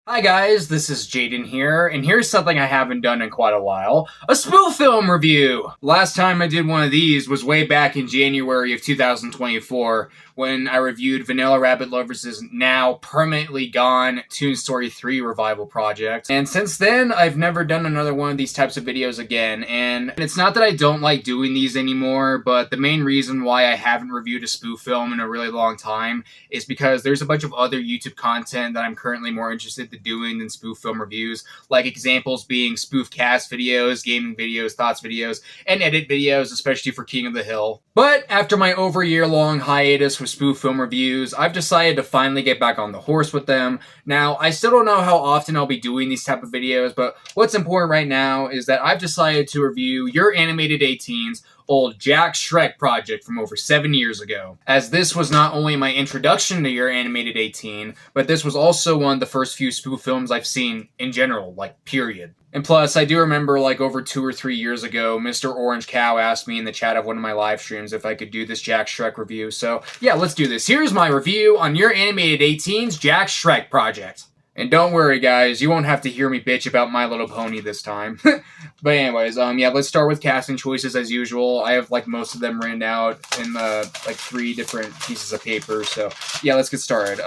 Hi guys, this is Jaden here, and here's something I haven't done in quite a while, a spoof film review! Last time I did one of these was way back in January of 2024, when I reviewed Vanilla Rabbit Lovers' now permanently gone Toon Story 3 revival project. And since then, I've never done another one of these types of videos again, and it's not that I don't like doing these anymore, but the main reason why I haven't reviewed a spoof film in a really long time is because there's a bunch of other YouTube content that I'm currently more interested in doing than spoof film reviews, like examples being spoof cast videos, gaming videos, thoughts videos, and edit videos, especially for King of the Hill. But after my over a year-long hiatus with spoof film reviews, I've decided to finally get back on the horse with them. Now, I still don't know how often I'll be doing these type of videos, but what's important right now is that I've decided to review uranimated18's old Jack Shrek project from over 7 years ago. As this was not only my introduction to uranimated18, but this was also one of the first few spoof films I've seen in general, like, period. And plus, I do remember, like, over 2 or 3 years ago, Mr. Orange Cow asked me in the chat of one of my live streams if I could do this Jack Shrek review, so yeah, let's do this. Here's my review on uranimated18's Jack Shrek project. And don't worry, guys, you won't have to hear me bitch about My Little Pony this time. But anyways, yeah, let's start with casting choices as usual. I have, like, most of them written out in, like, 3 different pieces of paper, so yeah, let's get started.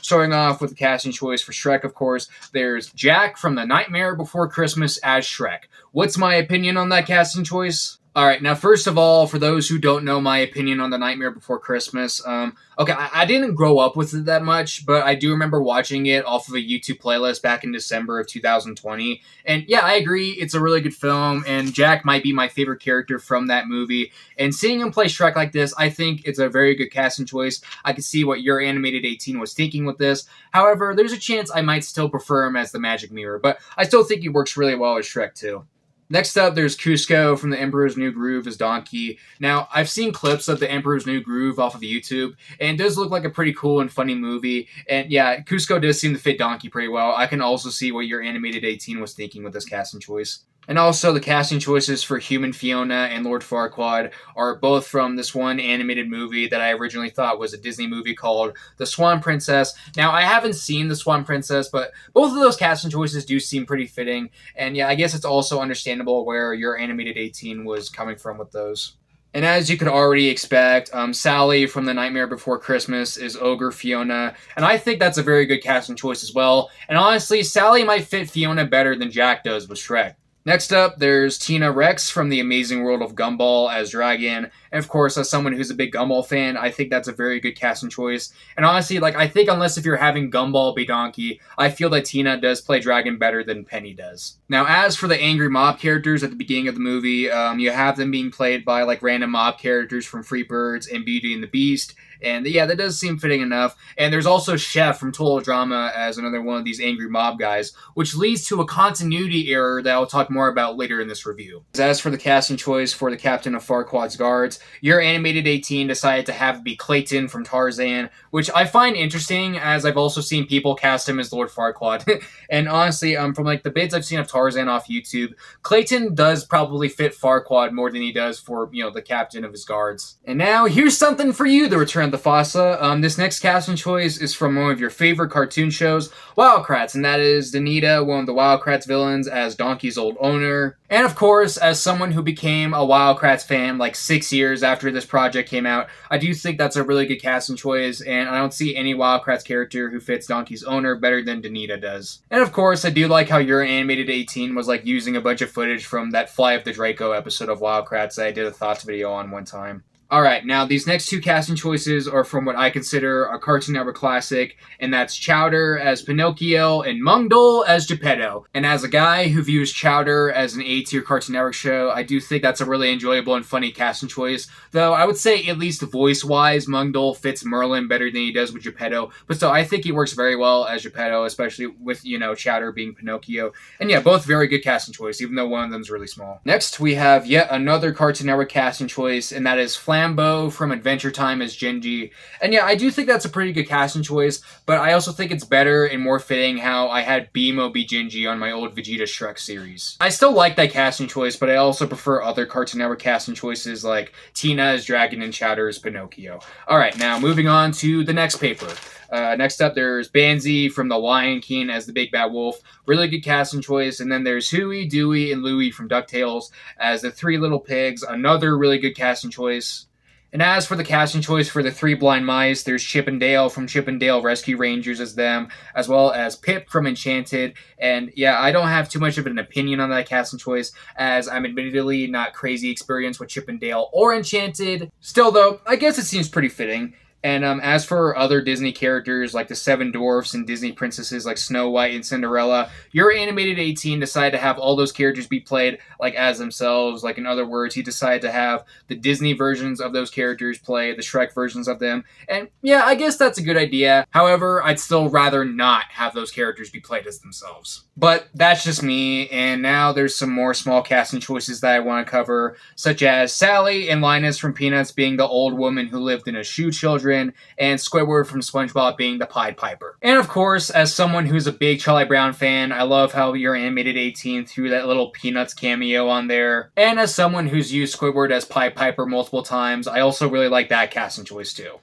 Starting off with the casting choice for Shrek, of course, there's Jack from The Nightmare Before Christmas as Shrek. What's my opinion on that casting choice? Alright, now first of all, for those who don't know my opinion on The Nightmare Before Christmas, okay, I didn't grow up with it that much, but I do remember watching it off of a YouTube playlist back in December of 2020, and yeah, I agree, it's a really good film, and Jack might be my favorite character from that movie, and seeing him play Shrek like this, I think it's a very good casting choice. I can see what uranimated18 was thinking with this. However, there's a chance I might still prefer him as the Magic Mirror, but I still think he works really well as Shrek too. Next up, there's Kuzco from The Emperor's New Groove as Donkey. Now, I've seen clips of The Emperor's New Groove off of YouTube, and it does look like a pretty cool and funny movie. And yeah, Kuzco does seem to fit Donkey pretty well. I can also see what uranimated18 was thinking with this casting choice. And also, the casting choices for Human Fiona and Lord Farquaad are both from this one animated movie that I originally thought was a Disney movie called The Swan Princess. Now, I haven't seen The Swan Princess, but both of those casting choices do seem pretty fitting. And yeah, I guess it's also understandable where uranimated18 was coming from with those. And as you could already expect, Sally from The Nightmare Before Christmas is Ogre Fiona, and I think that's a very good casting choice as well. And honestly, Sally might fit Fiona better than Jack does with Shrek. Next up, there's Tina Rex from The Amazing World of Gumball as Dragon. And of course, as someone who's a big Gumball fan, I think that's a very good casting choice. And honestly, like, I think unless if you're having Gumball be Donkey, I feel that Tina does play Dragon better than Penny does. Now, as for the angry mob characters at the beginning of the movie, you have them being played by, like, random mob characters from Freebirds and Beauty and the Beast. And yeah, that does seem fitting enough. And there's also Chef from Total Drama as another one of these angry mob guys, which leads to a continuity error that I'll talk more about later in this review. As for the casting choice for the captain of Farquaad's guards, uranimated18 decided to have it be Clayton from Tarzan, which I find interesting, as I've also seen people cast him as Lord Farquaad. And honestly, from like the bits I've seen of Tarzan off YouTube, Clayton does probably fit Farquaad more than he does for, you know, the captain of his guards. And now, here's something for you, The Return of the Fossa. This next casting choice is from one of your favorite cartoon shows, Wild Kratts, and that is Danita, one of the Wild Kratts villains, as Donkey's old owner. And of course, as someone who became a Wild Kratts fan like 6 years after this project came out, I do think that's a really good casting choice, and I don't see any Wild Kratts character who fits Donkey's owner better than Danita does. And of course, I do like how uranimated18 was like using a bunch of footage from that Fly of the Draco episode of Wild Kratts that I did a thoughts video on one time. Alright, now these next 2 casting choices are from what I consider a Cartoon Network classic, and that's Chowder as Pinocchio and Mungdole as Geppetto. And as a guy who views Chowder as an A-tier Cartoon Network show, I do think that's a really enjoyable and funny casting choice, though I would say at least voice-wise, Mungdole fits Merlin better than he does with Geppetto, but still, I think he works very well as Geppetto, especially with, you know, Chowder being Pinocchio. And yeah, both very good casting choice, even though one of them's really small. Next, we have yet another Cartoon Network casting choice, and that is Flambeau from Adventure Time as Genji. And yeah, I do think that's a pretty good casting choice, but I also think it's better and more fitting how I had BMO be Genji on my old Vegeta Shrek series. I still like that casting choice, but I also prefer other Cartoon Network casting choices like Tina as Dragon and Chowder as Pinocchio. Alright, now moving on to the next paper. Next up, there's Banzi from The Lion King as the Big Bad Wolf. Really good casting choice. And then there's Huey, Dewey, and Louie from DuckTales as the Three Little Pigs. Another really good casting choice. And as for the casting choice for the Three Blind Mice, there's Chip and Dale from Chip and Dale Rescue Rangers as them, as well as Pip from Enchanted. And yeah, I don't have too much of an opinion on that casting choice, as I'm admittedly not crazy experienced with Chip and Dale or Enchanted. Still, though, I guess it seems pretty fitting. And as for other Disney characters like the Seven Dwarfs and Disney princesses like Snow White and Cinderella, your animated 18 decided to have all those characters be played like as themselves. Like in other words, he decided to have the Disney versions of those characters play the Shrek versions of them. And yeah, I guess that's a good idea. However, I'd still rather not have those characters be played as themselves. But that's just me, and now there's some more small casting choices that I want to cover, such as Sally and Linus from Peanuts being the old woman who lived in a shoe children, and Squidward from SpongeBob being the Pied Piper. And of course, as someone who's a big Charlie Brown fan, I love how your animated 18 threw that little Peanuts cameo on there. And as someone who's used Squidward as Pied Piper multiple times, I also really like that casting choice too.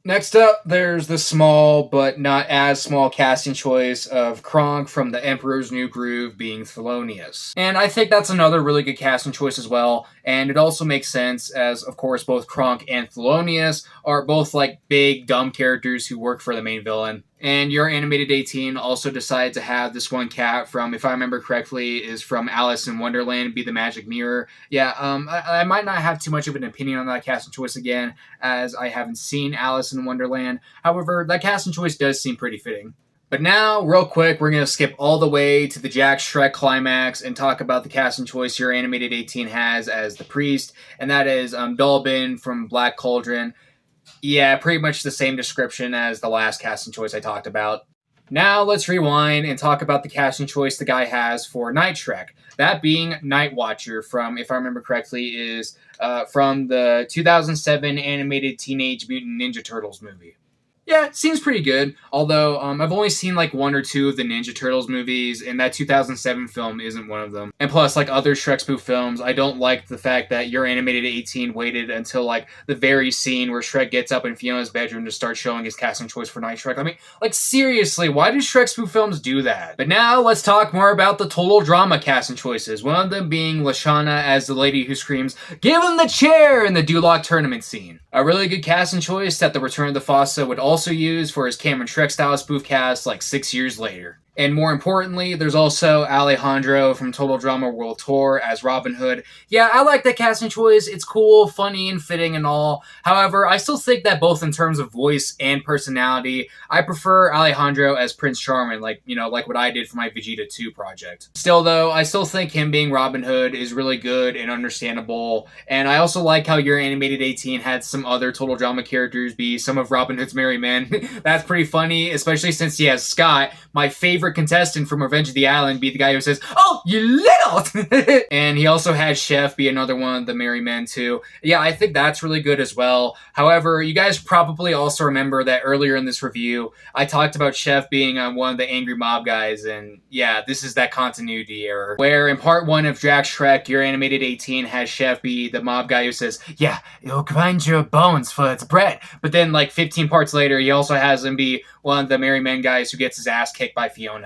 Next up, there's the small but not as small casting choice of Kronk from The Emperor's New Groove being Thelonious. And I think that's another really good casting choice as well, and it also makes sense as, of course, both Kronk and Thelonious are both like big, dumb characters who work for the main villain. And your animated 18 also decided to have this one cat from, if I remember correctly, is from Alice in Wonderland, be the magic mirror. Yeah, I might not have too much of an opinion on that casting choice again, as I haven't seen Alice in Wonderland. However, that casting choice does seem pretty fitting. But now, real quick, we're going to skip all the way to the Jack Shrek climax and talk about the casting choice your animated 18 has as the priest, and that is Dolben from Black Cauldron. Yeah, pretty much the same description as the last casting choice I talked about. Now let's rewind and talk about the casting choice the guy has for Night Shrek. That being Night Watcher from, if I remember correctly, is from the 2007 animated Teenage Mutant Ninja Turtles movie. Yeah, it seems pretty good. Although, I've only seen like one or two of the Ninja Turtles movies, and that 2007 film isn't one of them. And plus, like other Shrek spoof films, I don't like the fact that your animated 18 waited until like the very scene where Shrek gets up in Fiona's bedroom to start showing his casting choice for Night Shrek. I mean, like seriously, why do Shrek spoof films do that? But now, let's talk more about the total drama casting choices. One of them being Lashana as the lady who screams, "Give him the chair!" in the Duloc tournament scene. A really good casting choice that the Return of the Fossa would also use for his Cameron Shrek style spoof cast like 6 years later. And more importantly, there's also Alejandro from Total Drama World Tour as Robin Hood. Yeah, I like that casting choice. It's cool, funny, and fitting and all. However, I still think that both in terms of voice and personality, I prefer Alejandro as Prince Charming, like what I did for my Vegeta 2 project. Still though, I still think him being Robin Hood is really good and understandable. And I also like how your animated 18 had some other Total Drama characters be some of Robin Hood's merry men. That's pretty funny, especially since he has Scott, my favorite contestant from Revenge of the Island, be the guy who says, "Oh, you little!" And he also had Chef be another one of the merry men too. Yeah, I think that's really good as well. However, you guys probably also remember that earlier in this review, I talked about Chef being one of the angry mob guys, and yeah, this is that continuity error. Where in part 1 of Jack Shrek, your animated 18 has Chef be the mob guy who says, "Yeah, it'll grind your bones for its bread." But then like 15 parts later, he also has him be one of the merry men guys who gets his ass kicked by Fiona.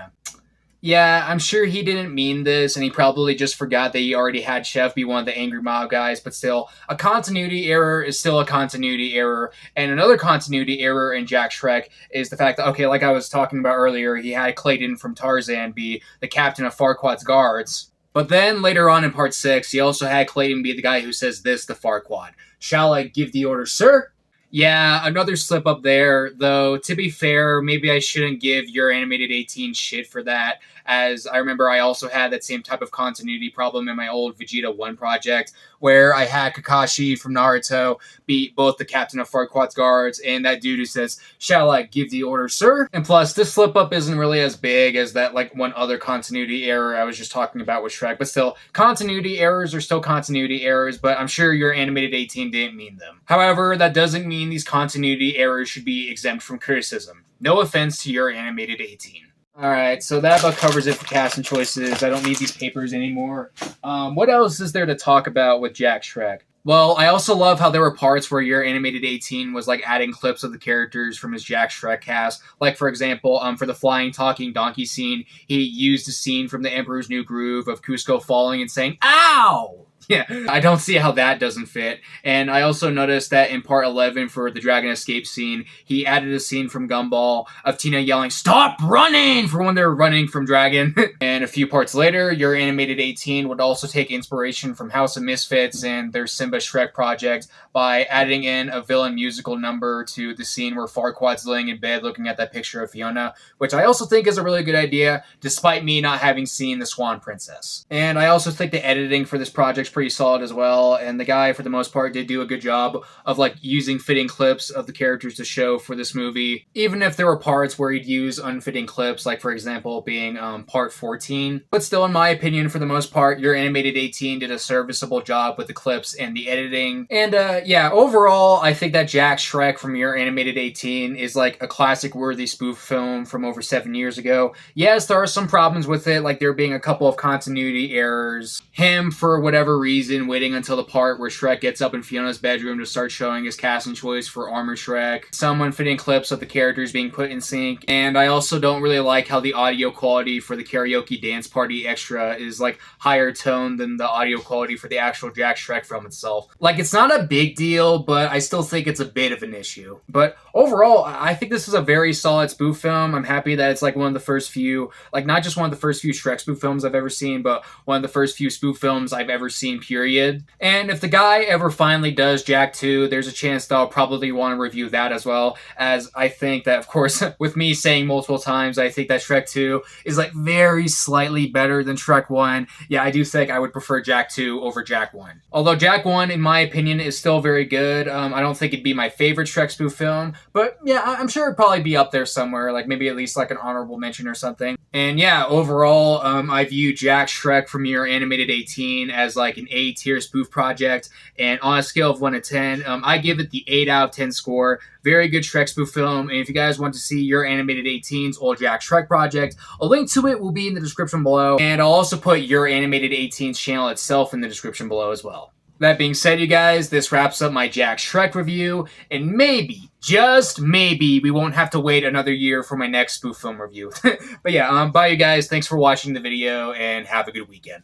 Yeah, I'm sure he didn't mean this, and he probably just forgot that he already had Chef be one of the angry mob guys, but still, a continuity error is still a continuity error. And another continuity error in Jack Shrek is the fact that, okay, like I was talking about earlier, he had Clayton from Tarzan be the captain of Farquaad's guards. But then, later on in part 6, he also had Clayton be the guy who says this to Farquaad. "Shall I give the order, sir?" Yeah, another slip up there, though to be fair, maybe I shouldn't give your animated 18 shit for that, as I remember I also had that same type of continuity problem in my old Vegeta 1 project, where I had Kakashi from Naruto beat both the captain of Farquaad's guards and that dude who says, "Shall I give the order, sir?" And plus, this slip up isn't really as big as that like one other continuity error I was just talking about with Shrek, but still, continuity errors are still continuity errors, but I'm sure your animated 18 didn't mean them. However, that doesn't mean these continuity errors should be exempt from criticism. No offense to your animated 18. Alright, so that about covers it for casting choices. I don't need these papers anymore. What else is there to talk about with Jack Shrek? Well, I also love how there were parts where your animated 18 was like adding clips of the characters from his Jack Shrek cast. Like for example, for the flying talking donkey scene, he used a scene from the Emperor's New Groove of Cusco falling and saying "Ow!" Yeah, I don't see how that doesn't fit. And I also noticed that in part 11 for the Dragon Escape scene, he added a scene from Gumball of Tina yelling, "Stop running!" for when they're running from Dragon. And a few parts later, your animated 18 would also take inspiration from House of Misfits and their Simba Shrek project by adding in a villain musical number to the scene where Farquaad's laying in bed looking at that picture of Fiona, which I also think is a really good idea, despite me not having seen The Swan Princess. And I also think the editing for this project's pretty solid as well, and the guy, for the most part, did do a good job of like using fitting clips of the characters to show for this movie, even if there were parts where he'd use unfitting clips, like for example being part 14. But still, in my opinion, for the most part, your animated 18 did a serviceable job with the clips and the editing. And yeah, overall, I think that Jack Shrek from your animated 18 is like a classic worthy spoof film from over 7 years ago. Yes, there are some problems with it, like there being a couple of continuity errors, him for whatever reason waiting until the part where Shrek gets up in Fiona's bedroom to start showing his casting choice for Armor Shrek, some unfitting clips of the characters being put in sync, and I also don't really like how the audio quality for the karaoke dance party extra is like higher tone than the audio quality for the actual Jack Shrek film itself. Like, it's not a big deal, but I still think it's a bit of an issue. But overall, I think this is a very solid spoof film. I'm happy that it's like one of the first few, like not just one of the first few Shrek spoof films I've ever seen, but one of the first few spoof films I've ever seen, period. And if the guy ever finally does Jack 2, there's a chance that I'll probably want to review that as well, as I think that, of course, with me saying multiple times, I think that Shrek 2 is like very slightly better than Shrek 1. Yeah, I do think I would prefer Jack 2 over Jack 1. Although Jack 1, in my opinion, is still very good. I don't think it'd be my favorite Shrek spoof film, but yeah, I'm sure it'd probably be up there somewhere, like maybe at least like an honorable mention or something. And yeah, overall, I view Jack Shrek from your animated 18 as like an A tier spoof project, and on a scale of 1 to 10, I give it the 8 out of 10 score. Very good Shrek spoof film, and if you guys want to see your animated 18's old Jack Shrek project, a link to it will be in the description below, and I'll also put your animated 18's channel itself in the description below as well. That being said, you guys, this wraps up my Jack Shrek review, and maybe, just maybe, we won't have to wait another year for my next spoof film review. But yeah, bye you guys, thanks for watching the video, and have a good weekend.